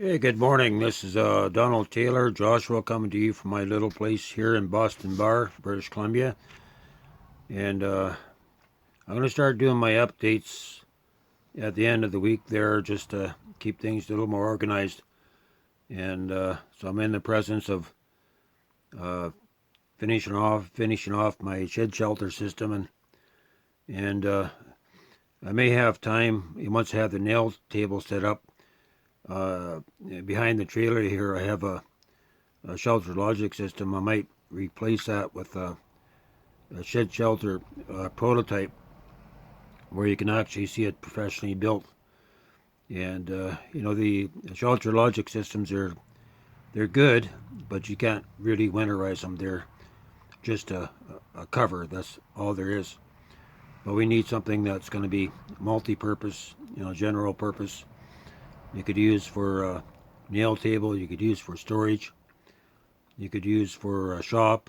Hey, good morning. This is Donald Taylor, Joshua, coming to you from my little place here in Boston Bar, British Columbia. And I'm going to start doing my updates at the end of the week there just to keep things a little more organized. And so I'm in the presence of uh, finishing off my shed shelter system. And I may have time, once I have the nail table set up, uh, behind the trailer here, I have a shelter logic system. I might replace that with a shed shelter prototype where you can actually see it professionally built. And the shelter logic systems they're good, but you can't really winterize them. They're just a cover. That's all there is. But we need something that's going to be multi-purpose, general purpose. You could use for a nail table. You could use for storage. You could use for a shop,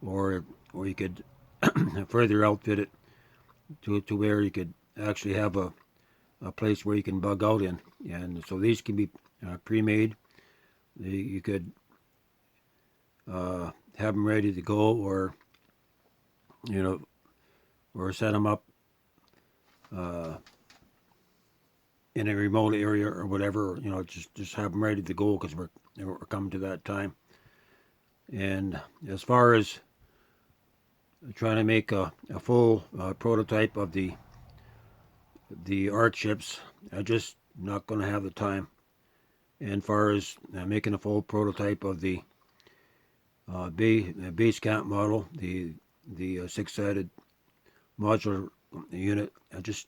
or you could further outfit it to where you could actually have a place where you can bug out in. And so these can be pre-made. You could have them ready to go, you know, or set them up uh, in a remote area or whatever. Just have them ready to go because we're coming to that time. And as far as trying to make a full prototype of the art ships, I just not going to have the time. And as far as making a full prototype of the base camp model, the six-sided modular unit, I just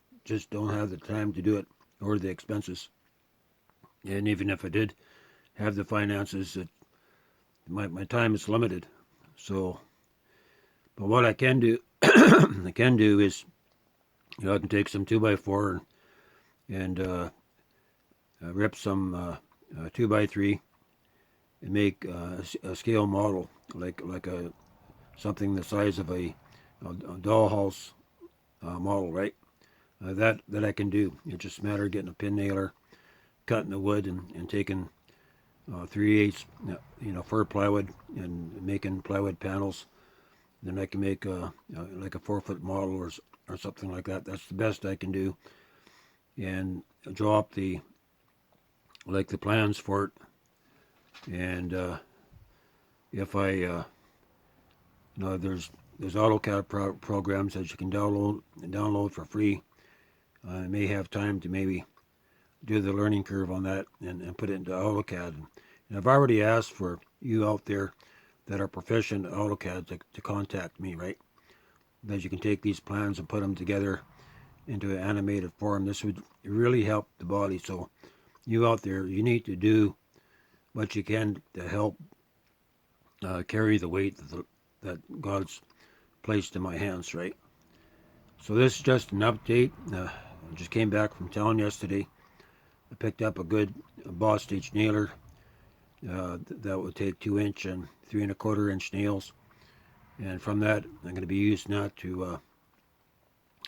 don't have the time to do it or the expenses. And even if I did have the finances, my time is limited. So, but what I can do, I can do is, I can take some 2x4 and rip some 2x3 and make a scale model like a something the size of a dollhouse model, right? That I can do. It's just a matter of getting a pin nailer, cutting the wood, and taking 3/8 fir plywood and making plywood panels. Then I can make like a 4-foot model or something like that. That's the best I can do, and draw up the plans for it. And if I there's AutoCAD programs that you can download for free. I may have time to maybe do the learning curve on that and put it into AutoCAD. And I've already asked for you out there that are proficient at AutoCAD to contact me, right? That you can take these plans and put them together into an animated form. This would really help the body. So you out there, you need to do what you can to help carry the weight that God's placed in my hands, right? So this is just an update. I just came back from town yesterday. I picked up a good Boss Stitch nailer that would take 2-inch and 3 1/4 inch nails. And from that, I'm going to be using that to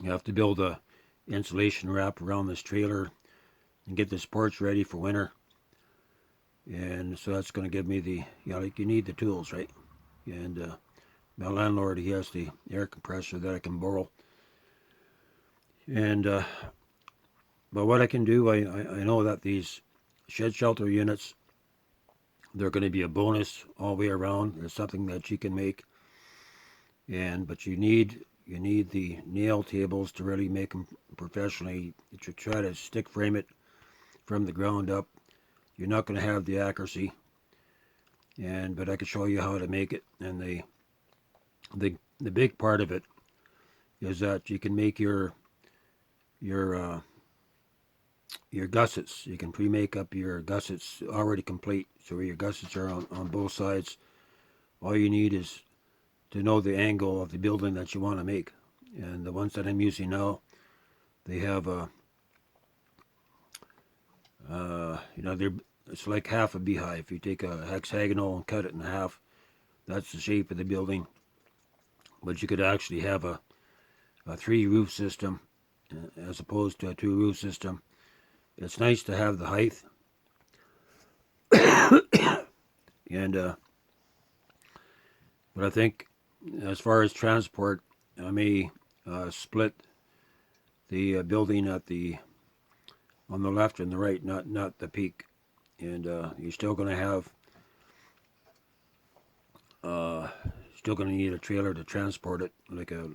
have to build a insulation wrap around this trailer and get this porch ready for winter. And so that's going to give me you need the tools, right? And my landlord, he has the air compressor that I can borrow. And but what I can do, I know that these shed shelter units, they're going to be a bonus all the way around. It's something that you can make, but you need the nail tables to really make them professionally. To try to stick frame it from the ground up, you're not going to have the accuracy. But I can show you how to make it. And the big part of it is that you can make your gussets. You can pre-make up your gussets already complete. So your gussets are on both sides. All you need is to know the angle of the building that you want to make. And the ones that I'm using now, they have it's like half a beehive. You take a hexagonal and cut it in half. That's the shape of the building. But you could actually have a 3 roof system as opposed to a 2 roof system. It's nice to have the height, And but I think as far as transport, I may split the building at the on the left and the right, not the peak. And you're still going to have uh, still going to need a trailer to transport it, like a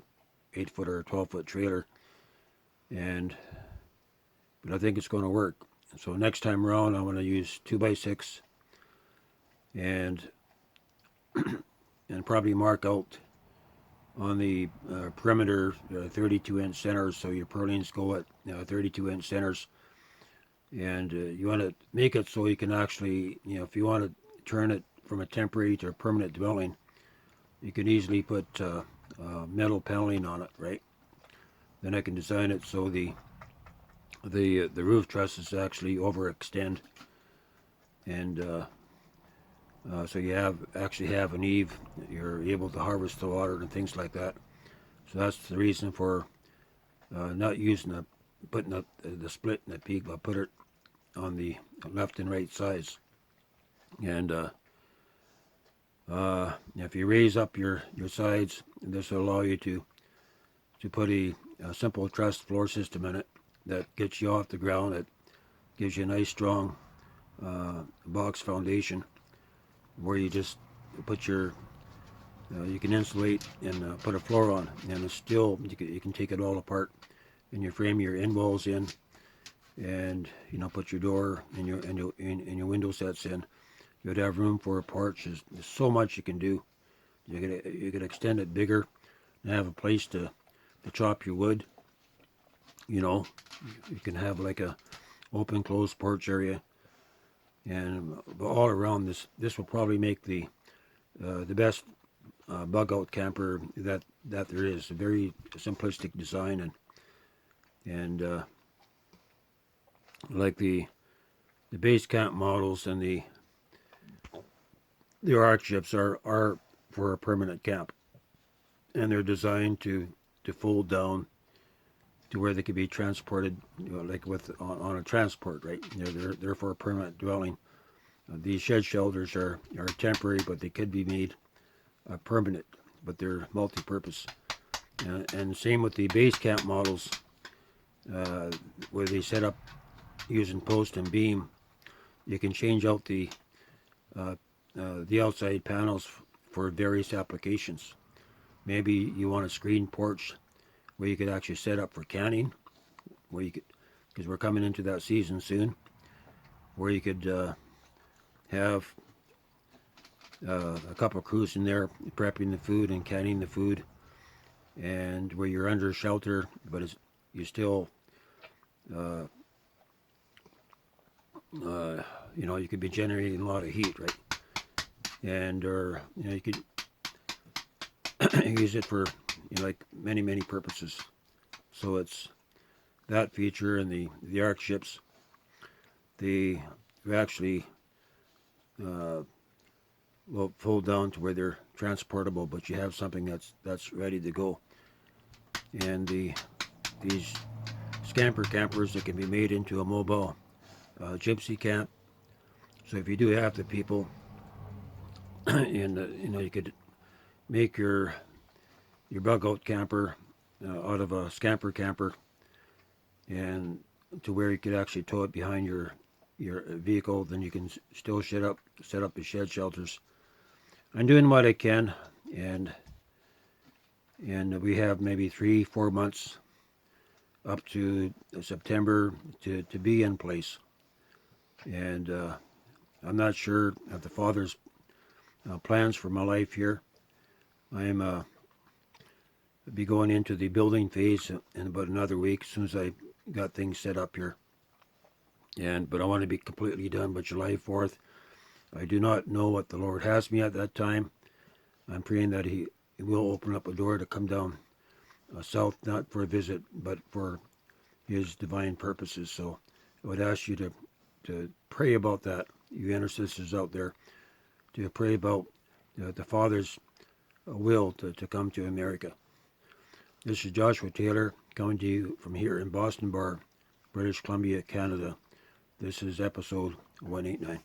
8-foot or 12-foot trailer. And but I think it's going to work. So next time around, I'm going to use 2x6 and probably mark out on the perimeter 32-inch centers, so your purlins go at 32-inch centers. And you want to make it so you can actually, if you want to turn it from a temporary to a permanent dwelling, you can easily put metal paneling on it, right? Then I can design it so the roof trusses actually overextend, and so you actually have an eave. You're able to harvest the water and things like that. So that's the reason for not using putting the split in the peak, but put it on the left and right sides. And if you raise up your sides, this will allow you to put a simple truss floor system in it that gets you off the ground. It gives you a nice strong box foundation where you just put your you can insulate and put a floor on, and it's still you can take it all apart and you frame your end walls in, and put your door and your window sets in. You'd have room for a porch. There's so much you can do. You could extend it bigger and have a place to chop your wood. You can have like a open closed porch area, and all around this will probably make the best bug out camper that there is. A very simplistic design, and like the base camp models and the arc ships are for a permanent camp, and they're designed to fold down to where they can be transported, like on a transport, right? They're for a permanent dwelling. These shed shelters are temporary, but they could be made permanent, but they're multi-purpose. And same with the base camp models, where they set up using post and beam. You can change out the outside panels for various applications. Maybe you want a screen porch where you could actually set up for canning, where you could, because we're coming into that season soon, where you could have a couple of crews in there prepping the food and canning the food, and where you're under shelter, but you still you could be generating a lot of heat, right? And or you could use it for like many purposes. So it's that feature, and the arc ships. They actually will fold down to where they're transportable, but you have something that's ready to go. And these scamper campers that can be made into a mobile gypsy camp. So if you do have the people, and you could make your bug out camper out of a scamper camper, and to where you could actually tow it behind your vehicle. Then you can still set up the shed shelters. I'm doing what I can, and we have maybe 3-4 months up to September to be in place. And I'm not sure of the Father's plans for my life here. I'm be going into the building phase in about another week, as soon as I got things set up here. But I want to be completely done by July 4th. I do not know what the Lord has me at that time. I'm praying that He will open up a door to come down south, not for a visit, but for His divine purposes. So I would ask you to pray about that, you intercessors out there, to pray about the Father's will to come to America. This is Joshua Taylor coming to you from here in Boston Bar, British Columbia, Canada. This is episode 189.